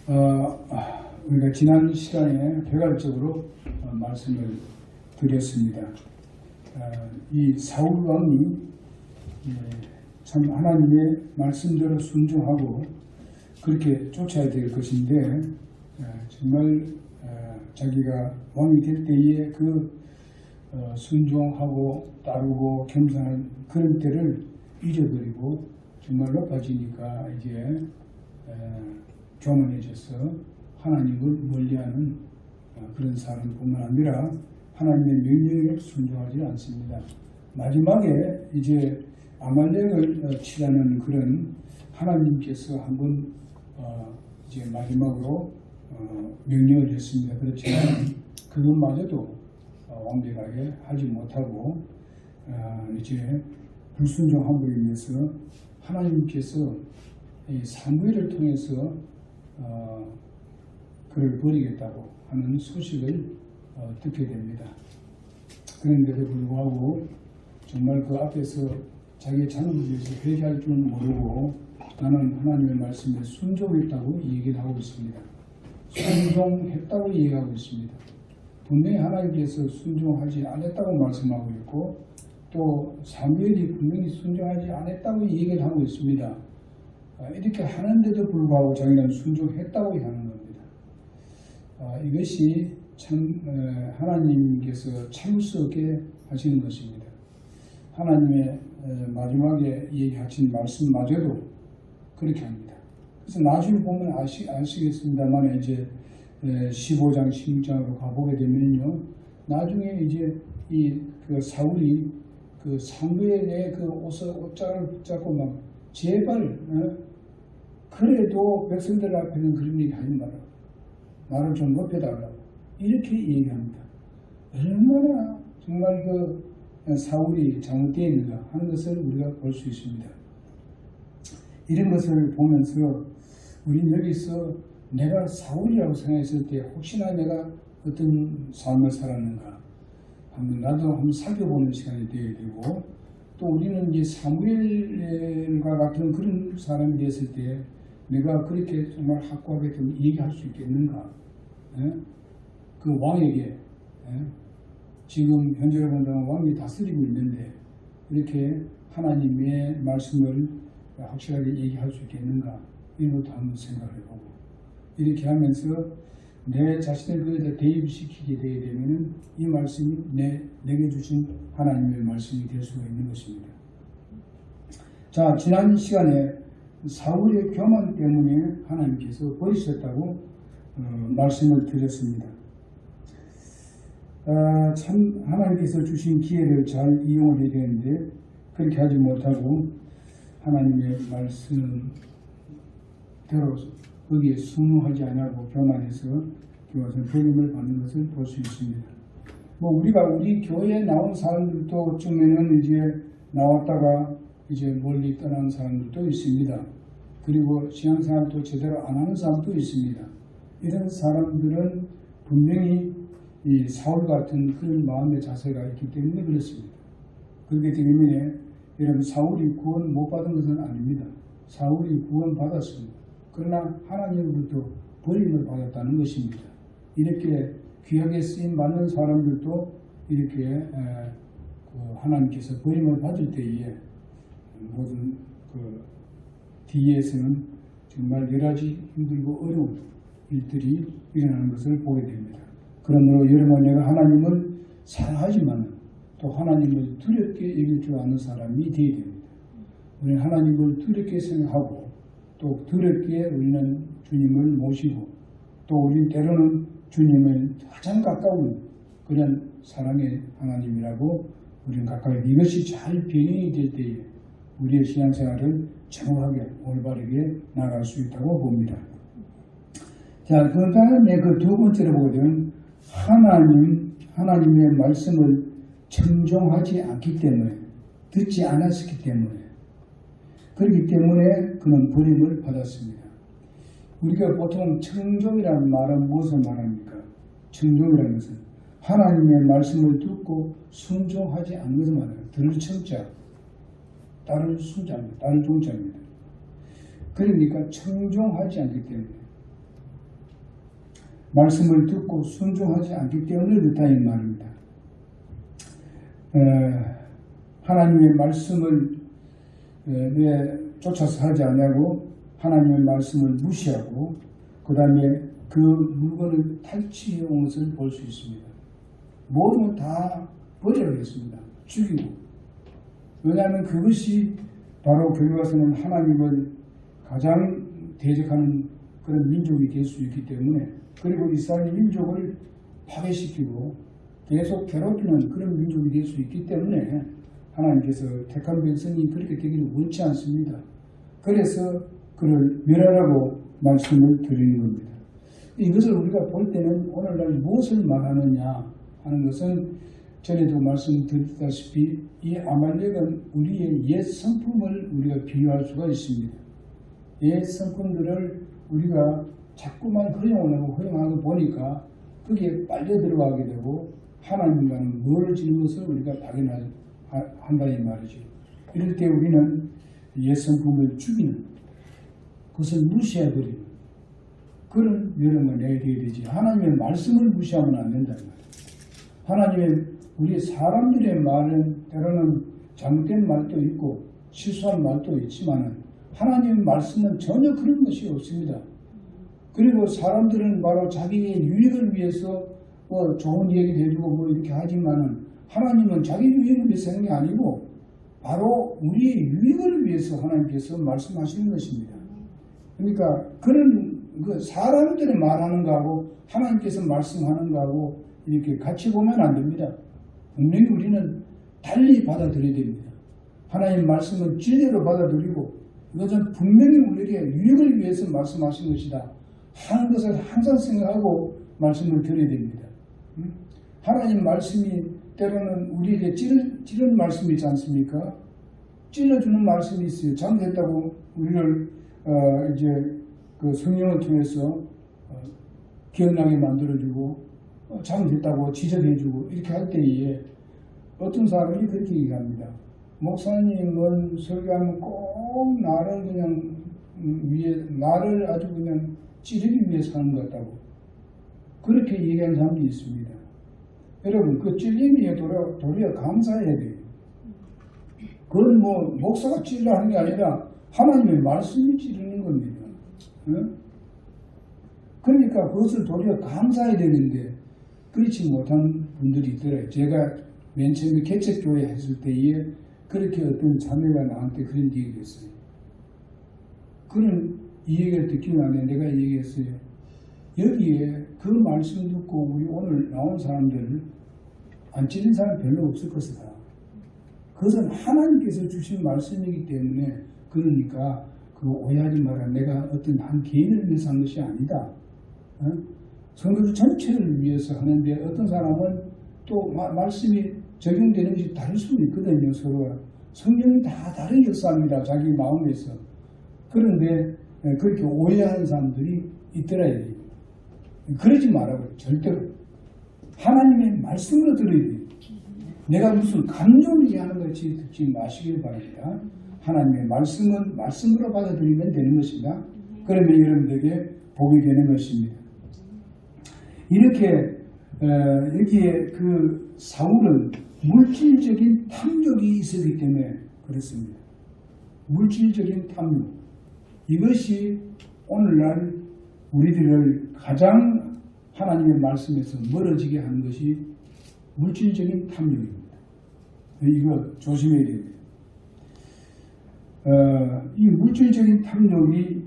우리가 지난 시간에 개괄적으로 말씀을 드렸습니다. 이 사울 왕이 참 하나님의 말씀대로 순종하고 그렇게 쫓아야 될 것인데 정말 자기가 왕이 될 때에 그 순종하고 따르고 겸손한 그런 때를 잊어버리고 정말 높아지니까 이제 교만해져서 하나님을 멀리하는 그런 사람뿐만 아니라 하나님의 명령에 순종하지 않습니다. 마지막에 이제 아말렉을 치라는 그런 하나님께서 한번 이제 마지막으로 명령을 했습니다. 그렇지만 그것마저도 완벽하게 하지 못하고 이제 불순종함으로 인해서 하나님께서 이 사무엘을 통해서 그를 버리겠다고 하는 소식을 듣게 됩니다. 그런데도 불구하고 정말 그 앞에서 자기의 잘못에 대해서 회개할 줄은 모르고 나는 하나님의 말씀에 순종했다고 얘기를 하고 있습니다. 순종했다고 얘기하고 있습니다. 분명히 하나님께서 순종하지 않았다고 말씀하고 있고 또 사무엘이 분명히 순종하지 않았다고 얘기를 하고 있습니다. 이렇게 하는데도 불구하고 자기는 순종했다고 하는 겁니다. 이것이 참 하나님께서 참을 수 없게 하시는 것입니다. 하나님의 마지막에 얘기하신 말씀마저도 그렇게 합니다. 그래서 나중에 보면 아시겠습니다만 이제 15장, 16장으로 가보게 되면요, 나중에 이제 그 사울이 그 사무엘의 그 옷장을 붙잡고 막 제발 그래도 백성들 앞에는 그런 얘기 하지 마라. 나를 좀 높여달라고 이렇게 얘기합니다. 얼마나 정말 그 사울이 잘못되어 있는가 하는 것을 우리가 볼 수 있습니다. 이런 것을 보면서 우리는 여기서 내가 사울이라고 생각했을 때 혹시나 내가 어떤 삶을 살았는가 나도 한번 살펴보는 시간이 되어야 되고 또 우리는 이제 사무엘과 같은 그런 사람이 됐을 때 내가 그렇게 정말 확고하게 좀 얘기할 수 있겠는가? 그 왕에게 지금 현재로 본다면 왕이 다스리고 있는데 이렇게 하나님의 말씀을 확실하게 얘기할 수 있겠는가? 이런 것도 한번 생각을 해보고 이렇게 하면서 내 자신을 그에다 대입시키게 되게 되면 이 말씀이 내게 주신 하나님의 말씀이 될 수가 있는 것입니다. 자, 지난 시간에 사울의 교만 때문에 하나님께서 버리셨다고 말씀을 드렸습니다. 참 하나님께서 주신 기회를 잘 이용을 해야 되는데 그렇게 하지 못하고 하나님의 말씀대로 거기에 순응하지 않고 교만해서 그것을 버림을 받는 것을 볼 수 있습니다. 우리 교회에 나온 사람들도 쯤에는 이제 나왔다가 이제 멀리 떠난 사람들도 있습니다. 그리고 신앙생활도 제대로 안 하는 사람도 있습니다. 이런 사람들은 분명히 이 사울 같은 그런 마음의 자세가 있기 때문에 그렇습니다. 그렇기 때문에 여러분 사울이 구원 못 받은 것은 아닙니다. 사울이 구원 받았습니다. 그러나 하나님으로부터 버림을 받았다는 것입니다. 이렇게 귀하게 쓰임 받는 사람들도 이렇게 하나님께서 버림을 받을 때에 모든 그 뒤에서는 정말 여러 가지 힘들고 어려운 일들이 일어나는 것을 보게 됩니다. 그러므로 여러분 내가 하나님을 사랑하지만 또 하나님을 두렵게 여길 줄 아는 사람이 되어야 됩니다. 우리는 하나님을 두렵게 생각하고 또 두렵게 우리는 주님을 모시고 또 우리 때로는 주님을 가장 가까운 그런 사랑의 하나님이라고 우리는 가까이 이것이 잘 변형이 될 때에 우리의 신앙생활을 정확하게 올바르게 나아갈 수 있다고 봅니다. 자, 그 다음에 그 두 번째로 보게 되면 하나님의 말씀을 청종하지 않기 때문에 듣지 않았기 때문에 그렇기 때문에 그는 버림을 받았습니다. 우리가 보통 청종이라는 말은 무엇을 말합니까? 청종이라는 것은 하나님의 말씀을 듣고 순종하지 않는 것을 말합니다. 들을 청자, 따를 순자입니다. 따를 종자입니다. 그러니까 청종하지 않기 때문에 말씀을 듣고 순종하지 않기 때문에 그렇다 이 말입니다. 하나님의 말씀을 왜 쫓아서 하지 않냐고 하나님의 말씀을 무시하고 그 다음에 그 물건을 탈취해 온 것을 볼 수 있습니다. 모든 걸 다 버려야겠습니다. 죽이고. 왜냐하면 그것이 바로 거기 와서는 하나님을 가장 대적하는 그런 민족이 될 수 있기 때문에, 그리고 이스라엘 민족을 파괴시키고 계속 괴롭히는 그런 민족이 될 수 있기 때문에 하나님께서 택한 백성이 그렇게 되기를 원치 않습니다. 그래서 그를 멸하라고 말씀을 드리는 겁니다. 이것을 우리가 볼 때는 오늘날 무엇을 말하느냐 하는 것은 전에도 말씀드렸다시피 이 아말렉은 우리의 옛 성품을 우리가 비유할 수가 있습니다. 옛 성품들을 우리가 자꾸만 허용하고 보니까 거기에 빨려 들어가게 되고 하나님과는 멀어지는 것을 우리가 발견한다 이 말이죠. 이럴 때 우리는 옛 성품을 죽이는, 그것을 무시해버리는 그런 여름을 내야 되지, 하나님의 말씀을 무시하면 안 된다는 말이에요. 하나님의 우리 사람들의 말은 때로는 잘못된 말도 있고 실수한 말도 있지만 하나님의 말씀은 전혀 그런 것이 없습니다. 그리고 사람들은 바로 자기의 유익을 위해서 좋은 얘기도 해주고 이렇게 하지만은 하나님은 자기 유익을 위해서 하는 게 아니고 바로 우리의 유익을 위해서 하나님께서 말씀하시는 것입니다. 그러니까 그런 사람들이 말하는 거하고 하나님께서 말씀하는 거하고 이렇게 같이 보면 안 됩니다. 분명히 우리는 달리 받아들여야 됩니다. 하나님 말씀은 진리로 받아들이고 이것은 분명히 우리에게 유익을 위해서 말씀하신 것이다 하는 것을 항상 생각하고 말씀을 드려야 됩니다. 하나님 말씀이 때로는 우리에게 찌른 말씀이 있지 않습니까? 찔러주는 말씀이 있어요. 잘못했다고 우리를 이제 그 성령을 통해서 기억나게 만들어주고 잘못했다고 지적해주고 이렇게 할 때에 어떤 사람이 그렇게 얘기합니다. 목사님은 설교하면 꼭 나를 그냥 나를 아주 그냥 찌르기 위해서 하는 것 같다고 그렇게 얘기하는 사람이 있습니다. 여러분 그 찔림에 도리어 감사해야 돼요. 그건 목사가 찔러 하는 게 아니라 하나님의 말씀이 찌르는 겁니다. 응? 그러니까 그것을 도리어 감사해야 되는데 그렇지 못한 분들이 있더라고요. 제가 맨 처음에 개척교회 했을 때에 그렇게 어떤 자매가 나한테 그런 얘기를 했어요. 그런 이 얘기를 듣기 전에 내가 얘기했어요. 여기에 그 말씀 듣고 우리 오늘 나온 사람들 안 찔린 사람 별로 없을 것이다. 그것은 하나님께서 주신 말씀이기 때문에 그러니까 그 오해하지 마라. 내가 어떤 한 개인을 위해서 한 것이 아니다. 성도 전체를 위해서 하는데 어떤 사람은 또 말씀이 적용되는 것이 다를 수도 있거든요. 서로가. 성령이 다 다르게 역사합니다. 자기 마음에서. 그런데 그렇게 오해하는 사람들이 있더라요. 그러지 말라고 절대로. 하나님의 말씀으로 들어야 돼요. 내가 무슨 감정을 이해하는 것이 듣지 마시길 바랍니다. 하나님의 말씀은 말씀으로 받아들이면 되는 것입니다. 그러면 여러분들에게 복이 되는 것입니다. 이렇게 여기에 그 사울은 물질적인 탐욕이 있었기 때문에 그렇습니다. 물질적인 탐욕. 이것이 오늘날 우리들을 가장 하나님의 말씀에서 멀어지게 하는 것이 물질적인 탐욕입니다. 이거 조심해야 됩니다. 이 물질적인 탐욕이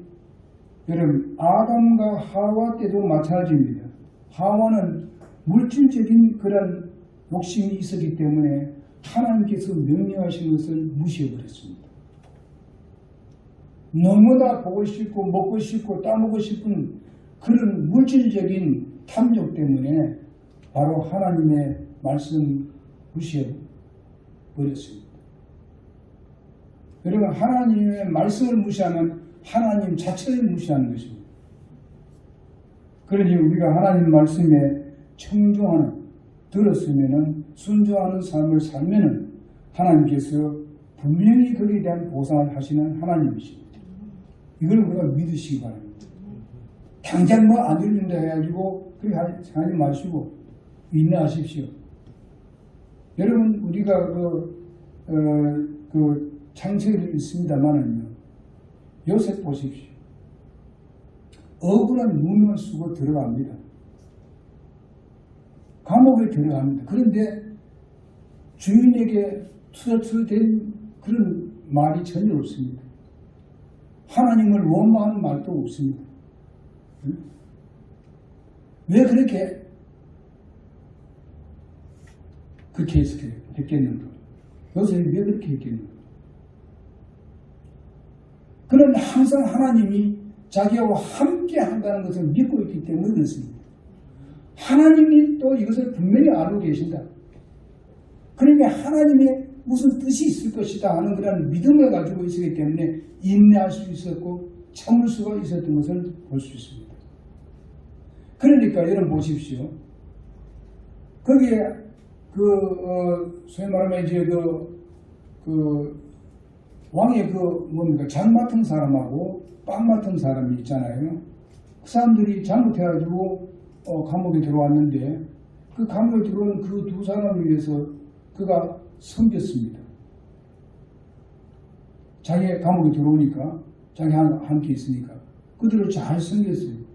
여러분 아담과 하와 때도 마찬가지입니다. 하와는 물질적인 그런 욕심이 있었기 때문에 하나님께서 명령하신 것을 무시해버렸습니다. 너무나 보고 싶고 먹고 싶고 따먹고 싶은 그런 물질적인 탐욕 때문에 바로 하나님의 말씀 무시해버렸습니다. 여러분 하나님의 말씀을 무시하면 하나님 자체를 무시하는 것입니다. 그러니 우리가 하나님 말씀에 청종하는 들었으면은 순종하는 삶을 살면은 하나님께서 분명히 거기에 대한 보상을 하시는 하나님이십니다. 이걸 우리가 믿으시기 바랍니다. 당장 뭐 안 들린다 해가지고 그렇게 하지 마시고 인내하십시오. 여러분 우리가 그 창세기를 읽습니다만은요. 요셉 보십시오. 억울한 누명을 쓰고 들어갑니다. 감옥에 들어갑니다. 그런데 주인에게 투덜투덜된 그런 말이 전혀 없습니다. 하나님을 원망하는 말도 없습니다. 왜 그렇게 했겠는가? 요셉이 왜 그렇게 했겠는가? 그는 항상 하나님이 자기하고 함께 한다는 것을 믿고 있기 때문에 그렇습니다. 하나님이 또 이것을 분명히 알고 계신다. 그러니까 하나님의 무슨 뜻이 있을 것이다 하는 그런 믿음을 가지고 있었기 때문에 인내할 수 있었고 참을 수가 있었던 것을 볼 수 있습니다. 그러니까 여러분 보십시오. 거기에 소위 말하면 이제 왕의 장 맡은 사람하고 빵 맡은 사람이 있잖아요. 그 사람들이 잘못해가지고 감옥에 들어왔는데 그 감옥에 들어온 그 두 사람을 위해서 그가 섬겼습니다. 자기 감옥에 들어오니까 자기 함께 있으니까 그들을 잘 섬겼어요.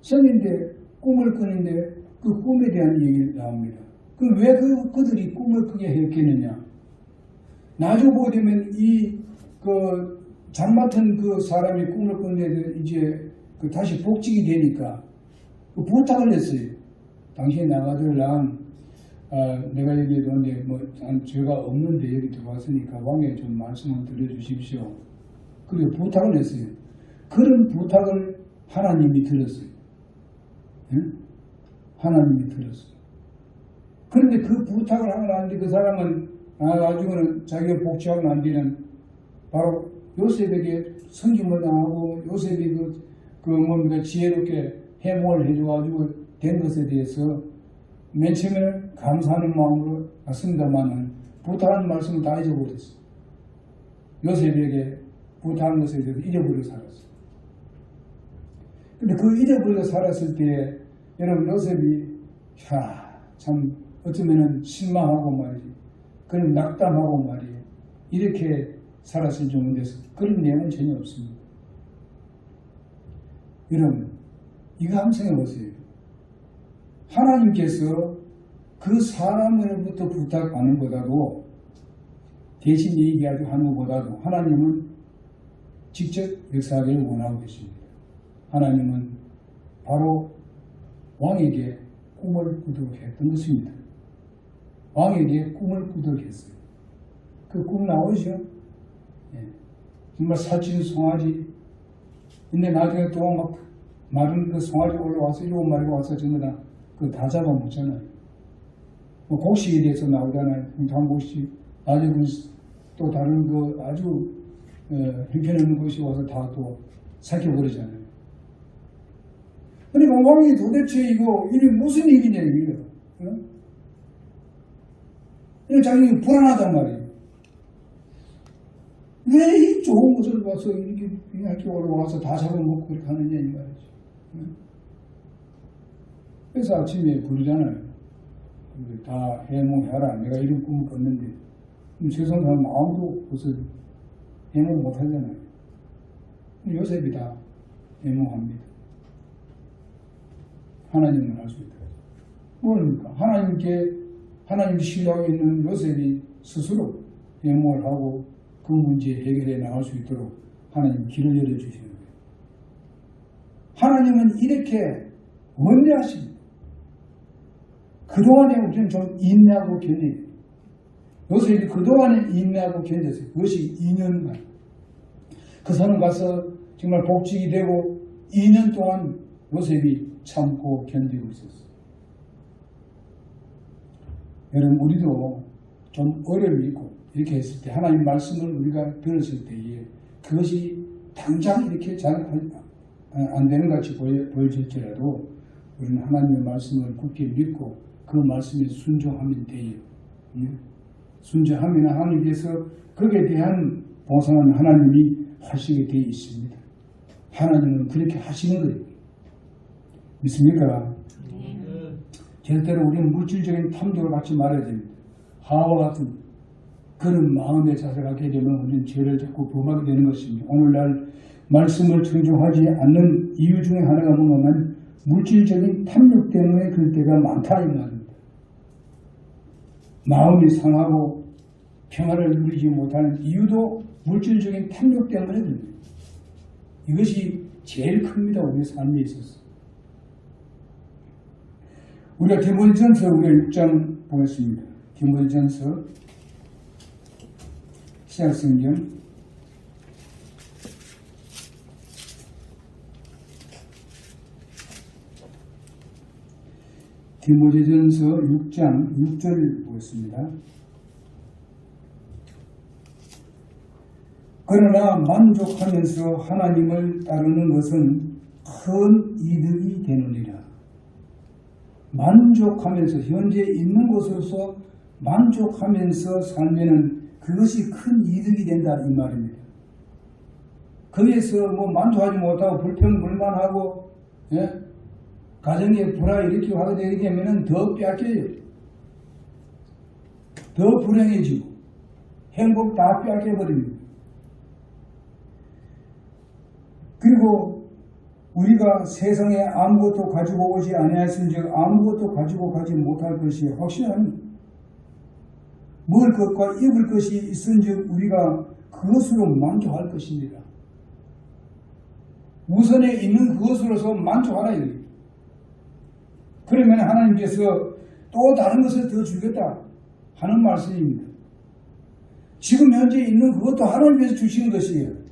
섬긴데 꿈을 꾸는데 그 꿈에 대한 얘기가 나옵니다. 왜 그들이 꿈을 꾸게 했겠느냐? 나중에 보게 되면 장 맡은 그 사람이 꿈을 꾸는데 이제 다시 복직이 되니까 부탁을 했어요. 당신이 나가들랑 내가 여기 들어왔는데 죄가 없는데 여기 들어왔으니까 왕에 좀 말씀을 드려주십시오. 그리고 부탁을 했어요. 그런 부탁을 하나님이 들었어요. 응? 하나님이 들었어요. 그런데 그 부탁을 하는데 그 사람은 나중에는 자기가 복직하고 난 뒤는 바로 요셉에게 섬김을 당하고 요셉이 지혜롭게 해몽을 해줘가지고 된 것에 대해서 맨 처음에는 감사하는 마음으로 왔습니다만은 부탁하는 말씀을 다 잊어버렸어요. 요셉에게 부탁한 것에 대해서 잊어버리고 살았어요. 근데 그 잊어버리고 살았을 때 여러분 요셉이 참 어쩌면은 실망하고 말이지, 그런 낙담하고 말이에요. 이렇게 살았을 정도에서 그런 내용은 전혀 없습니다. 여러분 이거 한번 생각해 보세요. 하나님께서 그 사람으로부터 부탁하는 것보다도 대신 얘기하는 것보다도 하나님은 직접 역사하기를 원하고 계십니다. 하나님은 바로 왕에게 꿈을 꾸도록 했던 것입니다. 왕에게 꿈을 꾸도록 했어요. 그 꿈 나오죠? 예. 정말 살찌는 송아지. 근데 나중에 또 막 마른 그 송아지 올라와서 7마리가 와서 전부 다 잡아먹잖아요. 곡식에 대해서 나오잖아요. 당곡식. 아주 또 다른 아주 형편없는 것이 와서 다 또 삭혀버리잖아요. 그러니까 왕이 도대체 이게 무슨 일이냐 이거예요. 이거 자기 불안하단 말이에요. 왜 이 좋은 것을 봐서 이렇게 올라와서 다 잡아먹고 그렇게 하느냐 이 말이죠. 그래서 아침에 부르잖아요. 다 해몽해라. 내가 이런 꿈을 꿨는데 세상 사람 아무도 그것을 해몽 못하잖아요. 요셉이 다 해몽합니다. 하나님은 할 수 있다. 뭡니까? 하나님 신뢰하고 있는 요셉이 스스로 해몽을 하고 그 문제 해결해 나갈 수 있도록 하나님 길을 열어주시는 거예요. 하나님은 이렇게 원대하십니다. 그동안에 우리는 좀 인내하고 견뎌요. 요셉이 그동안에 인내하고 견뎠어요. 그것이 2년간. 그 산을 가서 정말 복직이 되고 2년 동안 요셉이 참고 견디고 있었어요. 여러분 우리도 좀 어려움이 있고 이렇게 했을 때 하나님 말씀을 우리가 들었을 때에 그것이 당장 이렇게 잘 안 되는 같이 보여질지라도 우리는 하나님의 말씀을 굳게 믿고 그 말씀에 순종하면 돼요. 순종하면 하나님께서 거기에 대한 보상은 하나님이 하시게 되어 있습니다. 하나님은 그렇게 하시는 거예요. 믿습니까? 절대로 우리는 물질적인 탐욕을 갖지 말아야 됩니다. 하와 같은 그런 마음의 자세가 갖게 되면 우리는 죄를 자꾸 범하게 되는 것입니다. 오늘날 말씀을 청종하지 않는 이유 중에 하나가 뭐냐면 물질적인 탐욕 때문에 그럴 때가 많다 이 말입니다. 마음이 상하고 평화를 누리지 못하는 이유도 물질적인 탐욕 때문에 그럽니다. 이것이 제일 큽니다. 우리의 삶에 있어서. 우리가 디모데전서 우리가 6장 보겠습니다. 디모데전서 신약성경 디모데전서 6장 6절 보겠습니다. 그러나 만족하면서 하나님을 따르는 것은 큰 이득이 되느니라. 만족하면서 현재 있는 것으로서 만족하면서 살면은 그것이 큰 이득이 된다 이 말입니다. 거기에서 뭐 만족하지 못하고 불평불만하고 가정에 불화 일으키고 하게 되게 되면은 더 빼앗겨요. 더 불행해지고 행복 다 빼앗겨버립니다. 그리고 우리가 세상에 아무것도 가지고 오지 아니하였은즉 아무것도 가지고 가지 못할 것이 확실합니다. 먹을 것과 입을 것이 있은즉 우리가 그것으로 만족할 것입니다. 우선에 있는 그것으로서 만족하라 이거예요. 그러면 하나님께서 또 다른 것을 더 주겠다 하는 말씀입니다. 지금 현재 있는 그것도 하나님께서 주시는 것이에요.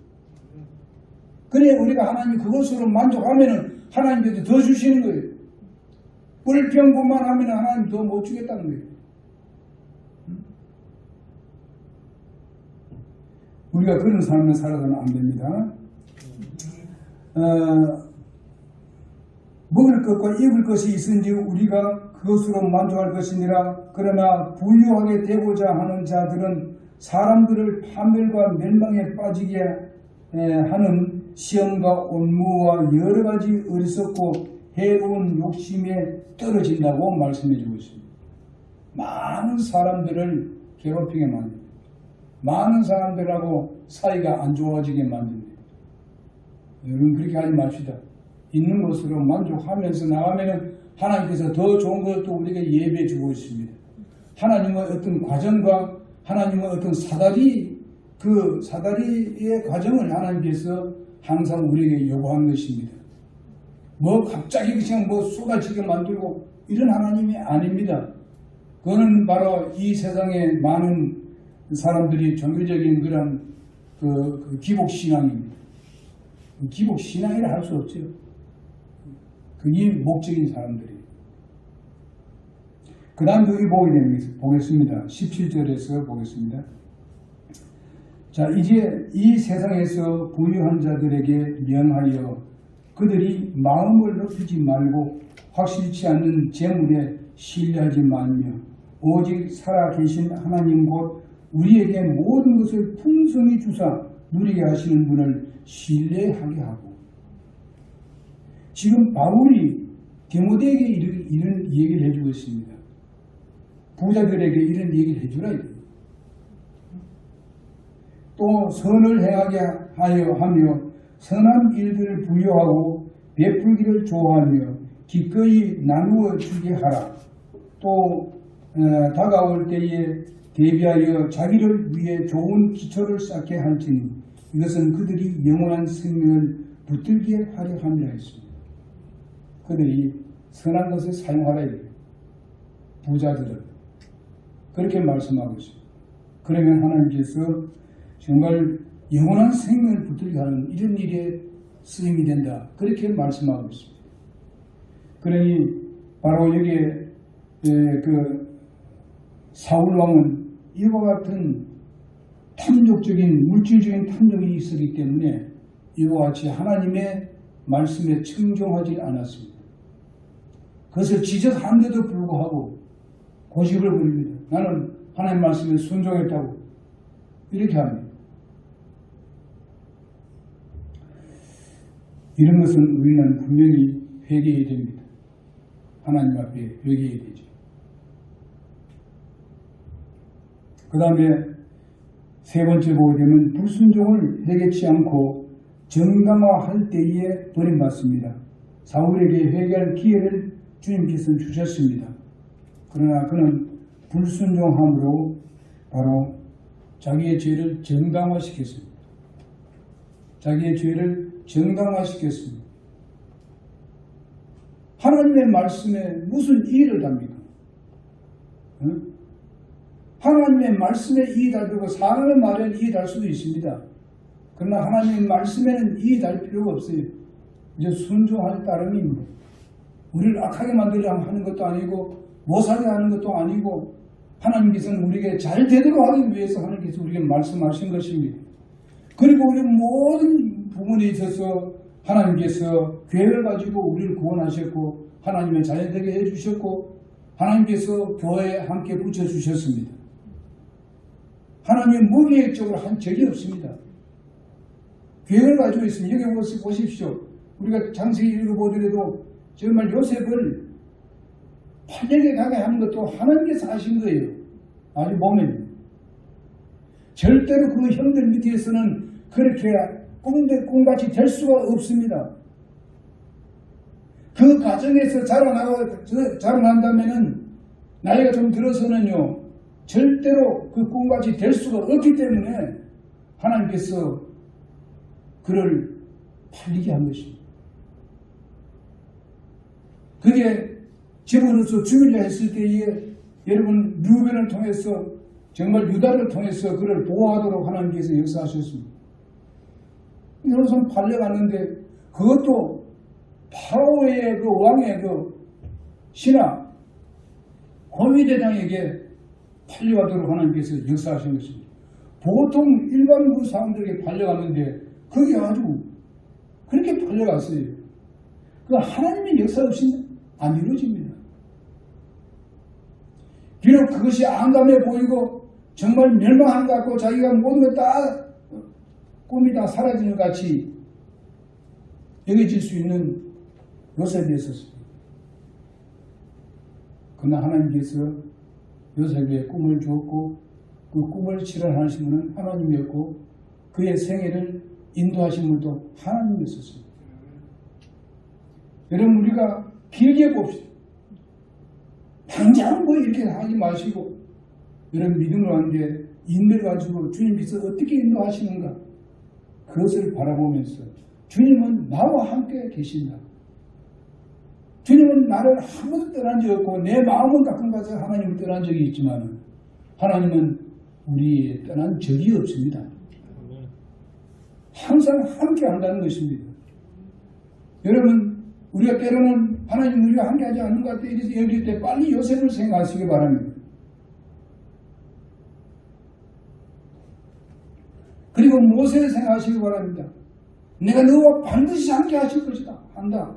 그래 우리가 하나님 그것으로 만족하면 하나님께서 더 주시는 거예요. 불평불만 하면 하나님 더 못 주겠다는 거예요. 우리가 그런 삶을 살아서는 안 됩니다. 먹을 것과 입을 것이 있은지 우리가 그것으로 만족할 것이니라. 그러나 부유하게 되고자 하는 자들은 사람들을 파멸과 멸망에 빠지게 하는 시험과 온무와 여러 가지 어리석고 해로운 욕심에 떨어진다고 말씀해 주고 있습니다. 많은 사람들을 괴롭히게 만듭니다. 많은 사람들하고 사이가 안 좋아지게 만듭니다. 여러분 그렇게 하지 맙시다. 있는 것으로 만족하면서 나가면 하나님께서 더 좋은 것도 우리에게 예배해 주고 있습니다. 하나님의 어떤 과정과 하나님의 어떤 사다리의 과정을 하나님께서 항상 우리에게 요구하는 것입니다. 뭐 갑자기 그냥 뭐 쏟아지게 만들고 이런 하나님이 아닙니다. 그거는 바로 이 세상에 많은 사람들이 종교적인 그런 그 기복신앙입니다. 기복신앙이라 할 수 없죠. 그게 목적인 사람들이에요. 그 다음 여기 보겠습니다. 17절에서 보겠습니다. 자, 이제 이 세상에서 부유한 자들에게 명하여 그들이 마음을 높이지 말고 확실치 않는 재물에 신뢰하지 말며 오직 살아계신 하나님 곧 우리에게 모든 것을 풍성히 주사 누리게 하시는 분을 신뢰하게 하고. 지금 바울이 디모데에게 이런 얘기를 해주고 있습니다. 부자들에게 이런 얘기를 해주라. 또 선을 행하게 하며 선한 일들을 부여하고 베풀기를 좋아하며 기꺼이 나누어 주게 하라. 또 다가올 때에 대비하여 자기를 위해 좋은 기초를 쌓게 할지니 이것은 그들이 영원한 생명을 붙들게 하려 함이라 했습니다. 그들이 선한 것을 사용하라 이래요. 부자들은 그렇게 말씀하고 있습니다. 그러면 하나님께서 정말 영원한 생명을 붙들게 하는 이런 일에 쓰임이 된다. 그렇게 말씀하고 있습니다. 그러니 바로 여기에 그 사울 왕은 이와 같은 탐욕적인 물질적인 탐욕이 있었기 때문에 이와 같이 하나님의 말씀에 청종하지 않았습니다. 그것을 지적한데도 불구하고 고집을 부립니다. 나는 하나님 말씀에 순종했다고 이렇게 합니다. 이런 것은 우리는 분명히 회개해야 됩니다. 하나님 앞에 회개해야 되죠. 그 다음에 세 번째 보게 되면 불순종을 회개치 않고 정당화할 때에 버림받습니다. 사울에게 회개할 기회를 주님께서 주셨습니다. 그러나 그는 불순종함으로 바로 자기의 죄를 정당화시켰습니다. 자기의 죄를 정당화시켰습니다. 하나님의 말씀에 무슨 이의를 답니까? 응? 하나님의 말씀에 이의달고 사람의 말에는 이의달 수도 있습니다. 그러나 하나님의 말씀에는 이의달 필요가 없어요. 이제 순종할 따름입니다. 우리를 악하게 만들려 하는 것도 아니고 못 살게 하는 것도 아니고 하나님께서는 우리에게 잘 되도록 하기 위해서 하나님께서 우리에게 말씀하신 것입니다. 그리고 우리 모든 부분에 있어서 하나님께서 계획을 가지고 우리를 구원하셨고 하나님의 자녀 되게 해주셨고 하나님께서 교회에 함께 붙여주셨습니다. 하나님이 무계획적으로 한 적이 없습니다. 계획을 가지고 있습니다. 여기 보십시오. 우리가 장세기 읽어보더라도 정말 요셉을 팔려게 가게 하는 것도 하나님께서 하신 거예요. 아주 보면 절대로 그 형들 밑에서는 그렇게 꿈같이 될 수가 없습니다. 그 과정에서 자라난다면은 나이가 좀 들어서는요 절대로 그 꿈같이 될 수가 없기 때문에 하나님께서 그를 팔리게 한 것입니다. 그게 집으로서 죽이려 했을 때에 여러분 류벤을 통해서 정말 유다를 통해서 그를 보호하도록 하나님께서 역사하셨습니다. 이로선 팔려갔는데 그것도 파라오의 그 왕의 그 신하 고미대장에게 팔려가도록 하나님께서 역사하신 것입니다. 보통 일반 그 사람들에게 팔려갔는데 그게 아주 그렇게 팔려갔어요. 그 하나님의 역사 없이 안 이루어집니다. 비록 그것이 안감해 보이고 정말 멸망하는 것 같고 자기가 모든 것 다 꿈이 다 사라지는 것 같이 여겨질 수 있는 요셉이 있었습니다. 그러나 하나님께서 요셉의 꿈을 주었고 그 꿈을 실현하신 분은 하나님이었고 그의 생애를 인도하신 분도 하나님이었습니다. 여러분 우리가 길게 봅시다. 당장 뭐 이렇게 하지 마시고 여러분 믿음을 하는데 인내를 가지고 주님께서 어떻게 인도하시는가 그것을 바라보면서 주님은 나와 함께 계신다. 주님은 나를 한 번도 떠난 적이 없고 내 마음은 가끔 가서 하나님을 떠난 적이 있지만 하나님은 우리의 떠난 적이 없습니다. 항상 함께 한다는 것입니다. 여러분 우리가 때로는 하나님 우리가 함께 하지 않는 것 같아 이래서 여길 때 빨리 요셉을 생각하시기 바랍니다. 그리고 모세를 생각하시기 바랍니다. 내가 너와 반드시 함께 하실 것이다. 한다.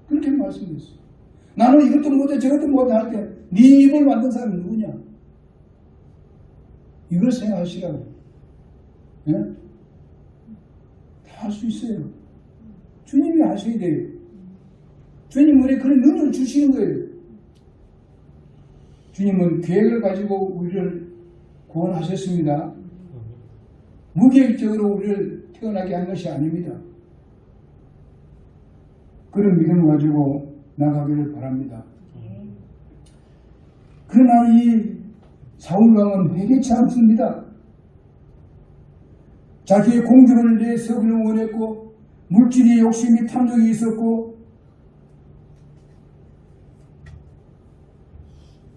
그렇게 말씀했어요. 나는 이것도 못해 저것도 못해 할 때 네 입을 만든 사람은 누구냐? 이걸 생각하시라고. 네? 다 할 수 있어요. 주님이 하셔야 돼요. 주님 우리에게 그런 능력을 주시는 거예요. 주님은 계획을 가지고 우리를 구원하셨습니다. 무계획적으로 우리를 태어나게 한 것이 아닙니다. 그런 믿음을 가지고 나가기를 바랍니다. 그러나 이 사울왕은 회개치 않습니다. 자기의 공주를 내세우기를 원했고 물질의 욕심이 탐욕이 있었고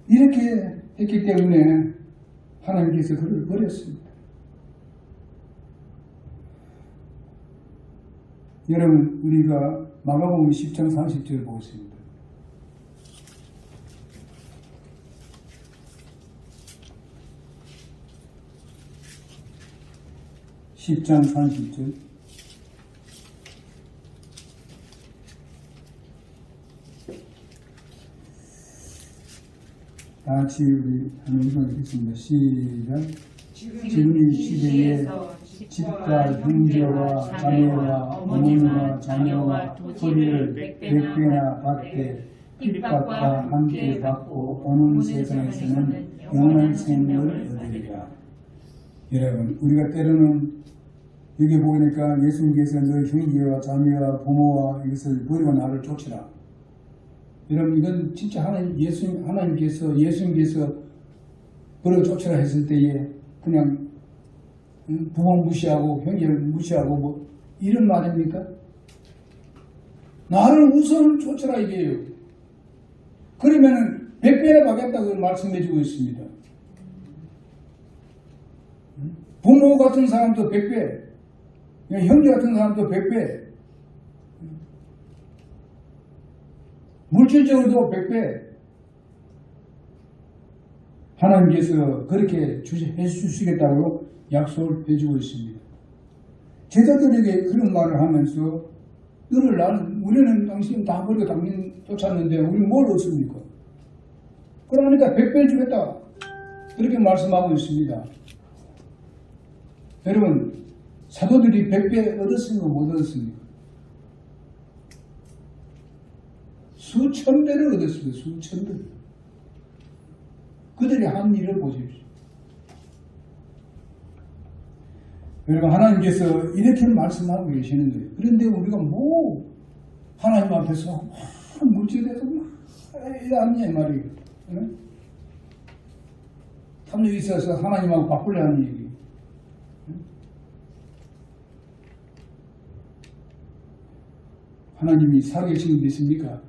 이렇게 했기 때문에 하나님께서 그를 버렸습니다. 여러분 우리가 마가복음 10장 30절을 보겠습니다. (10장 30절) 다 같이 우리 한번 읽어보겠습니다. 시작. 지금 이 시대에 집과 형제와 자매와 어머니와 자녀와 소리를 백배나 받되 핍박과 함께 받고 오는 세상에서는 영원한 생명을 얻으리라. 여러분, 우리가 때로는 여기 보니까 예수님께서 너희 형제와 자매와 부모와 이것을 버리고 나를 쫓으라. 여러분, 이건 진짜 하나님께서 예수님께서 버려 쫓으라 했을 때에 그냥 부모 무시하고 형제를 무시하고 뭐 이런 말입니까? 나를 우선 쫓으라 이게요. 그러면은 100배나 받겠다고 말씀해주고 있습니다. 부모 같은 사람도 100배, 형제 같은 사람도 100배, 물질적으로도 100배. 하나님께서 그렇게 해주시겠다고 약속을 해주고 있습니다. 제자들에게 그런 말을 하면서 우리는 당신 다 버리고 당신 쫓았는데 우리 뭘 얻습니까? 그러니까 100배 주겠다. 그렇게 말씀하고 있습니다. 여러분, 사도들이 100배 얻었습니까? 못 얻었습니까? 수천 배를 얻었습니다. 수천 배. 그들이 한 일을 보십시오. 여러분, 하나님께서 이렇게 말씀하고 계시는 거예요. 그런데 우리가 하나님 앞에서 물질에서 이래 아니냐 말이에요. 응? 탐욕이 있어서 하나님하고 바꾸려 하는 얘기. 응? 하나님이 살아계신 분 믿습니까?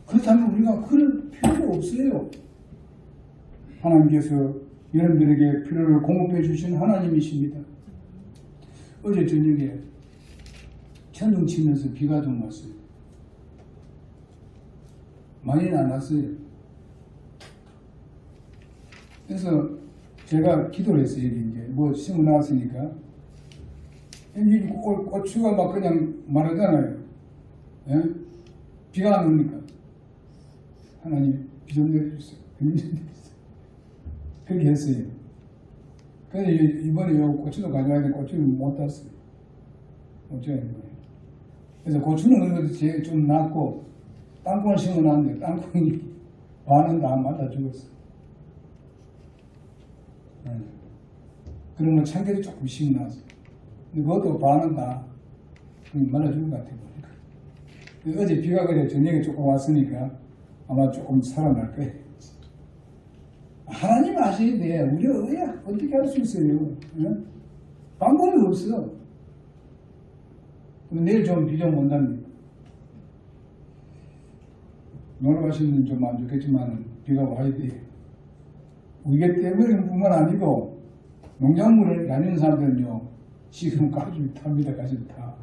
그렇다면 우리가 그럴 필요가 없어요. 하나님께서 여러분들에게 필요를 공급해 주신 하나님이십니다. 어제 저녁에 천둥 치면서 비가 좀 왔어요. 많이는 안 왔어요. 그래서 제가 기도를 했어요. 이제 뭐 심어 나왔으니까. 이제 고추가 막 그냥 마르잖아요. 예? 비가 안 오니까. 하나님 비 좀 내려주세요. 그렇게 했어요. 그래서 이번에 고추도 가져와야 되는데 고추를 못 땄어요. 어쩌야 되는 거예요. 그래서 고추는 그래도 좀 낫고 땅콩을 심어놨는데 땅콩이 반은 다 맞아 죽었어. 그러면 참깨도 조금 심어놨어. 근데 그것도 반은 다 맞아 죽은 것 같아요. 어제 비가 그래 저녁에 조금 왔으니까 아마 조금 살아날 거예요. 하나님 아셔야 돼. 우리가 어떻게 할 수 있어요? 응? 방법이 없어. 내일 좀 비 좀 온답니다. 놀러 가시는 분은 좀 안 좋겠지만 비가 와야 돼. 우리가 때문에뿐만 아니고 농작물을 다니는 사람들은요 지금 가슴이 탑니다. 가슴이 타.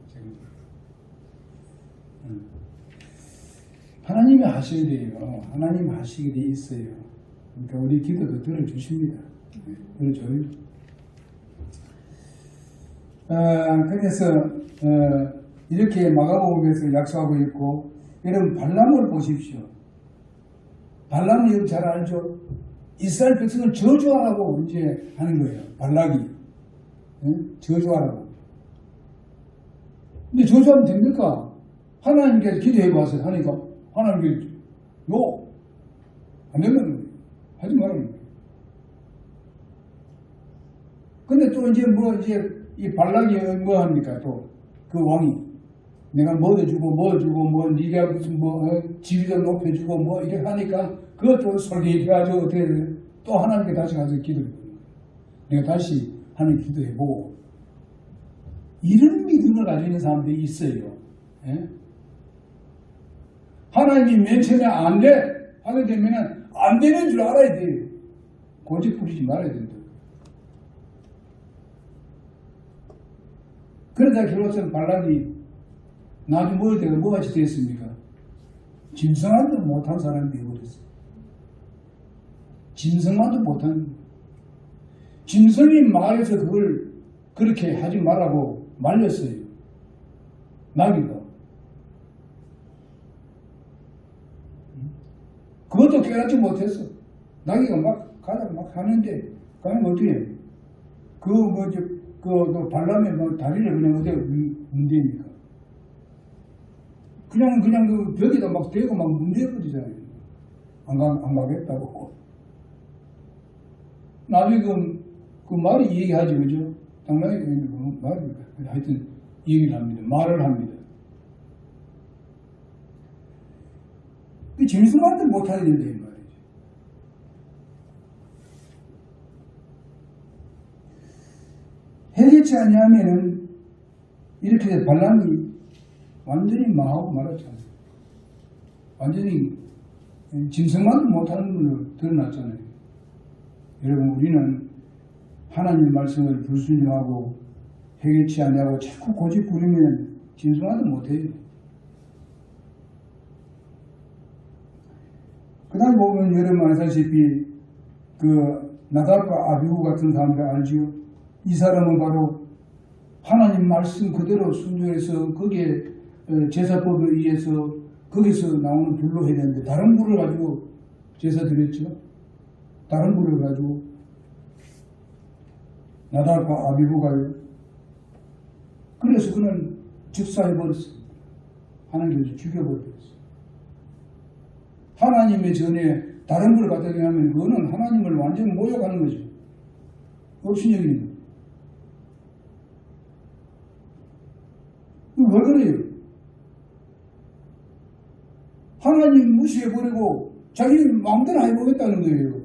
하나님이 하셔야 돼요. 하나님 하시게 돼 있어요. 그러니까 우리 기도도 들어주십니다. 들어줘요. 그래서 이렇게 마가복음에서 약속하고 있고, 여러분 발람을 보십시오. 발람은 여러분 잘 알죠? 이스라엘 백성을 저주하라고 이제 하는 거예요. 발락이. 저주하라고. 근데 저주하면 됩니까? 하나님께서 기도해봐서 하니까 하나님께서 안 되면 하지 말라는 거예요. 근데 또 이제 이 발락이 뭐 합니까? 또 그 왕이 내가 뭐 해주고 네가 무슨 지위도 높여주고 이렇게 하니까 그것도 솔깃해가지고 어떻게 돼요? 또 하나님께 다시 가서 기도해보는 거예요. 내가 다시 하나님 기도해보고 이런 믿음을 가지고 있는 사람들이 있어요. 예? 하나님이 맨 처음에 안 돼! 하게 되면 안 되는 줄 알아야 돼요. 고집 부리지 말아야 된다. 그러다 결국은 발락이 나중에 뭐가 됐습니까? 짐승만도 못한 사람이 되어버렸어요. 짐승만도 못한, 짐승이 말해서 그걸 그렇게 하지 말라고 말렸어요. 나귀가. 그것도 깨닫지 못했어. 나귀가 막 가다가 막 하는데, 가면 어떻게 해? 그 발람에 뭐 다리를 그냥 어디가 문대입니까? 그냥 그 벽에다 막 대고 막 문대버리잖아요. 안 가겠다고. 나중에 그 말이 얘기하지, 그죠? 당나귀 말이, 하여튼 얘기를 합니다. 말을 합니다. 그 짐승한테 못하게 된다, 이 말이죠. 해결치 아니하면은 이렇게 발람이 완전히 망하고 말았잖아요. 완전히 짐승만도 못하는 걸로 드러났잖아요. 여러분, 우리는 하나님 말씀을 불순종하고 해결치 아니하고 자꾸 고집 부리면 짐승만도 못해요. 그 다음에 보면 여러분 아시다시피 그 나답과 아비후 같은 사람들 알지요? 이 사람은 바로 하나님 말씀 그대로 순종해서 거기에 제사법에 의해서 거기서 나오는 불로 해야 되는데 다른 불을 가지고 제사 드렸죠. 다른 불을 가지고 나답과 아비후가요. 그래서 그는 즉사해버렸습니다. 하나님께서 죽여버렸어요. 하나님의 전에 다른 걸 갖다 대하면 그거는 하나님을 완전히 모욕하는 거죠. 업신여기는 거예요. 왜 그래요? 하나님 무시해버리고 자기 마음대로 해보겠다는 거예요.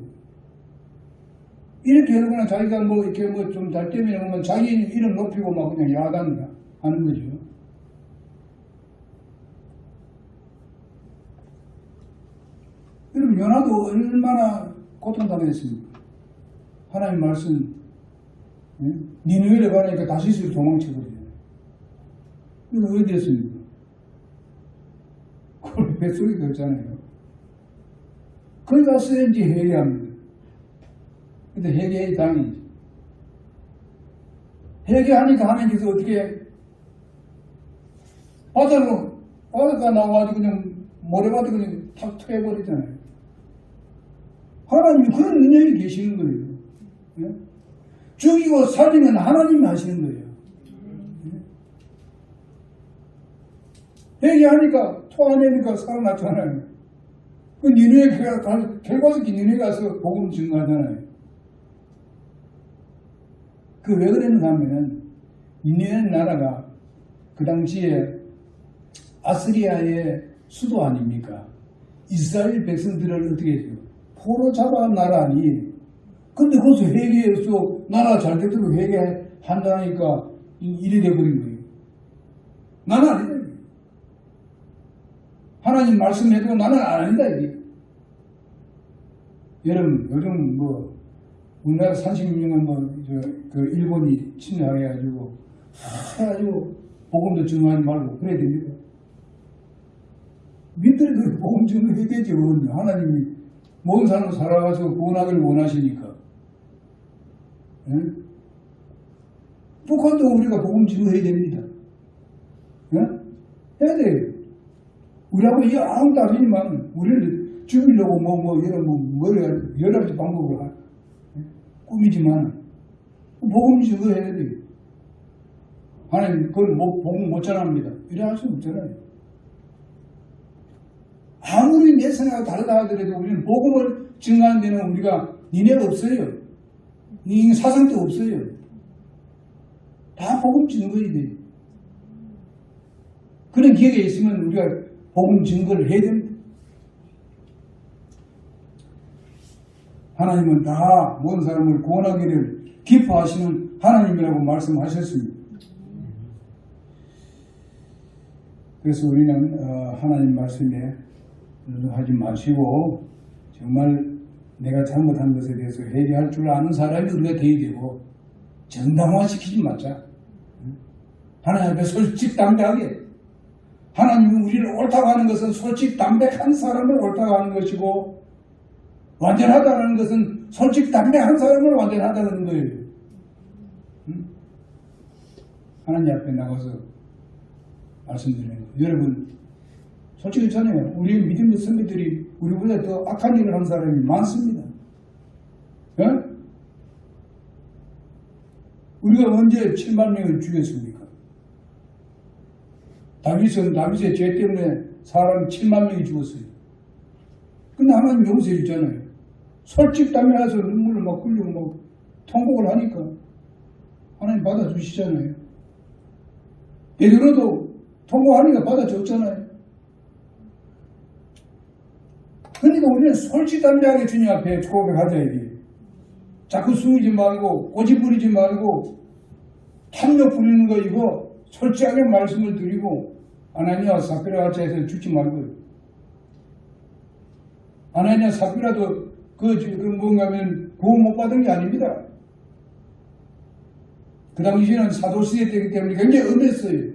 이렇게 하거나 자기가 뭐 이렇게 뭐 좀 잘 때문에 보면 자기 이름 높이고 막 그냥 야단 하는 거죠. 여러분, 요나도 얼마나 고통당했습니까? 하나님 말씀, 니느웨를 가니까 다시스로 도망쳐버려요. 그래서 어디 했습니까? 그걸 뱃속에 뒀잖아요. 거기 가서 이제 회개합니다. 근데 회개의 당이지. 회개하니까 하나님께서 어떻게 바다가 나와가지고 그냥 모래바다 그냥 탁 트여버리잖아요. 하나님이 그런 능력이 계시는 거예요. 예? 죽이고 살리면 하나님이 하시는 거예요. 예? 회개하니까 토하내니까 살아났잖아요. 그 니느웨 결과적인 니느웨 가서 복음 증거하잖아요. 그 왜 그랬는가 하면은 니느웨 나라가 그 당시에 아스리아의 수도 아닙니까? 이스라엘 백성들을 어떻게 해요? 포로 잡아간 나라니. 근데 거기서 회개해서 나라가 잘 되도록 회개한다니까 일이 돼버린 거예요. 나는 아니다. 하나님 말씀해도 나는 아니다. 이게. 여러분, 요즘 뭐 우리나라 36년은 그 일본이 침략해가지고 복음도 증거하지 말고 그래야 됩니까? 밑들도 복음 증거해야 되죠. 하나님이 모든 사람을 살아가서 구원하기를 원하시니까. 예? 북한도 우리가 복음 증거해야 됩니다. 예? 해야 돼요. 우리하고 이게 아무 다르지만 우리를 죽이려고 이런 여러 가지 방법으로 꾸미지만 복음 증거해야 돼요. 하나님 그걸 복음 못 전합니다. 이래 할 수는 없잖아요. 아무리 내 생각이 다르다 하더라도 우리는 복음을 증거하는 데는 우리가 니네가 없어요. 이 사상도 없어요. 다 복음 증거해야 돼요. 그런 기회가 있으면 우리가 복음 증거를 해야 됩니다. 하나님은 다 모든 사람을 구원하기를 기뻐하시는 하나님이라고 말씀하셨습니다. 그래서 우리는 하나님 말씀에 하지 마시고 정말 내가 잘못한 것에 대해서 회개할 줄 아는 사람이 우리가 되어야 되고 정당화시키지 말자. 하나님 앞에 솔직담대하게 하나님이 우리를 옳다고 하는 것은 솔직담백한 사람을 옳다고 하는 것이고 완전하다는 것은 솔직담백한 사람을 완전하다는 거예요. 하나님 앞에 나가서 말씀드리는 거예요. 여러분 솔직히 전에요. 우리 믿음의 선배들이 우리보다 더 악한 일을 한 사람이 많습니다. 예? 누가 언제 7만 명을 죽였습니까? 다윗의 죄 때문에 사람 7만 명이 죽었어요. 근데 하나님 용서해 주잖아요. 솔직담에 와서 눈물을 막 흘리고 막 통곡을 하니까 하나님 받아주시잖아요. 베드로도 통곡하니까 받아줬잖아요. 그러니까 우리는 솔직담대하게 주님 앞에 고백하자 이게. 자꾸 숨기지 말고 고집 부리지 말고 탐욕 부리는 거 이거 솔직하게 말씀을 드리고 아나니아와 삽비라 같이 해서 죽지 말고요. 아나니아 삽비라도 뭔가면 구원 못 받은 게 아닙니다. 그 당시에는 사도시대 때이기 때문에 굉장히 엄했어요.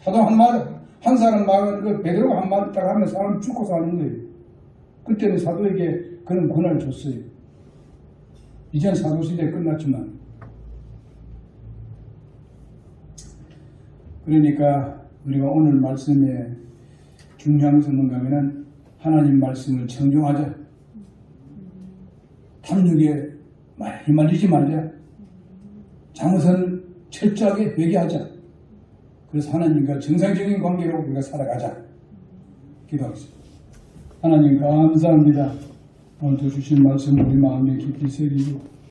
사도 한 사람 말하는 베드로가 한 말 딱 하면 사람 죽고 사는 거예요. 그때는 사도에게 그런 권한을 줬어요. 이젠 사도시대 끝났지만. 그러니까 우리가 오늘 말씀에 중요한 것은 뭔가 하면 하나님 말씀을 청종하자. 탐욕에 많이 말리지 말자. 잘못은 철저하게 회개하자. 그래서 하나님과 정상적인 관계로 우리가 살아가자. 기도하겠습니다. 하나님 감사합니다. 오늘도 주신 말씀 우리 마음에 깊이 새기고